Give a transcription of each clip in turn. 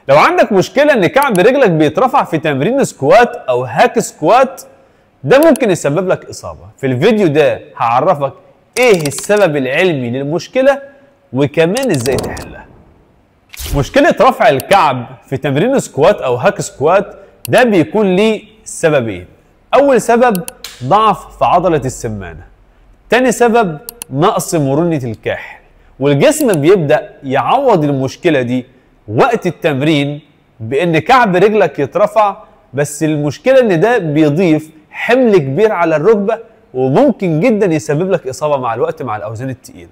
لو عندك مشكلة ان كعب رجلك بيترفع في تمرين سكوات او هاك سكوات، ده ممكن يسبب لك اصابة. في الفيديو ده هعرفك ايه السبب العلمي للمشكلة وكمان ازاي تحلها. مشكلة رفع الكعب في تمرين سكوات او هاك سكوات ده بيكون ليه سببين. اول سبب ضعف في عضلة السمانة. تاني سبب نقص مرونة الكاحل، والجسم بيبدأ يعوض المشكلة دي وقت التمرين بان كعب رجلك يترفع، بس المشكلة ان ده بيضيف حمل كبير على الركبة وممكن جدا يسبب لك اصابة مع الوقت مع الاوزان التقيلة.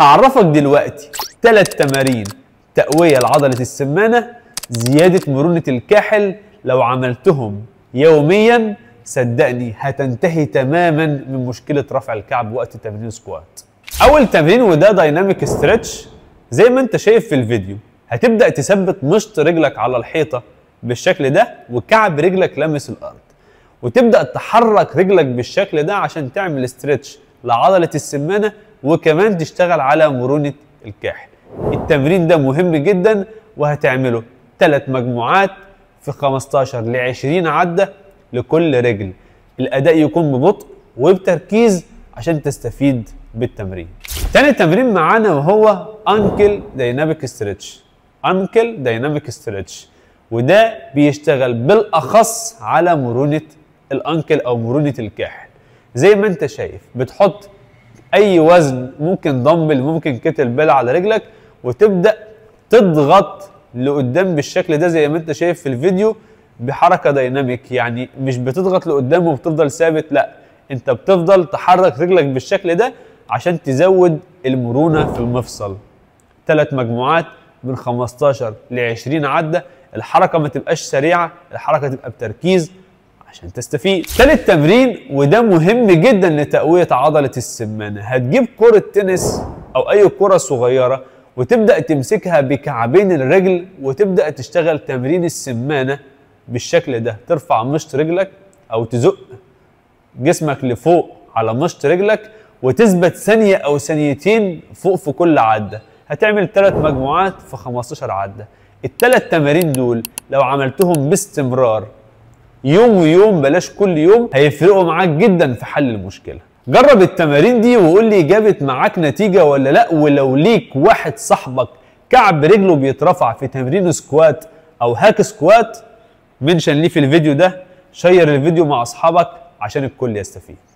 هعرفك دلوقتي 3 تمارين تقوية لعضلة السمانة زيادة مرونة الكاحل، لو عملتهم يوميا صدقني هتنتهي تماما من مشكلة رفع الكعب وقت تمرين سكوات. اول تمرين وده دايناميك ستريتش. زي ما انت شايف في الفيديو هتبدأ تثبت مشط رجلك على الحيطة بالشكل ده وكعب رجلك لامس الارض، وتبدأ تحرك رجلك بالشكل ده عشان تعمل ستريتش لعضلة السمانة وكمان تشتغل على مرونة الكاحل. التمرين ده مهم جدا وهتعمله 3 مجموعات في 15 ل 20 عدة لكل رجل. الأداء يكون ببطء وبتركيز عشان تستفيد بالتمرين. تاني تمرين معانا وهو أنكل دايناميك ستريتش. أنكل دايناميك ستريتش، وده بيشتغل بالأخص على مرونة الأنكل أو مرونة الكاحل. زي ما انت شايف بتحط أي وزن، ممكن دمبل ممكن كتل بيل على رجلك، وتبدأ تضغط لقدام بالشكل ده زي ما انت شايف في الفيديو بحركة دايناميك. يعني مش بتضغط لقدام وبتفضل ثابت، لا انت بتفضل تحرك رجلك بالشكل ده عشان تزود المرونة في المفصل. 3 مجموعات من 15 ل 20 عدة. الحركة ما تبقاش سريعة، الحركة تبقى بتركيز عشان تستفيد. ثالث تمرين وده مهم جدا لتقوية عضلة السمانة. هتجيب كرة تنس او اي كرة صغيرة وتبدأ تمسكها بكعبين الرجل وتبدأ تشتغل تمرين السمانة بالشكل ده. ترفع مشط رجلك او تزق جسمك لفوق على مشط رجلك وتثبت ثانية او ثانيتين فوق في كل عدة. هتعمل 3 مجموعات في 15 عدة. ال3 تمارين دول لو عملتهم باستمرار يوم ويوم، بلاش كل يوم، هيفرقوا معاك جدا في حل المشكلة. جرب التمارين دي وقول لي جابت معاك نتيجة ولا لا. ولو ليك واحد صاحبك كعب رجله بيترفع في تمرين سكوات او هاك سكوات، منشن ليه في الفيديو ده، شير الفيديو مع اصحابك عشان الكل يستفيد.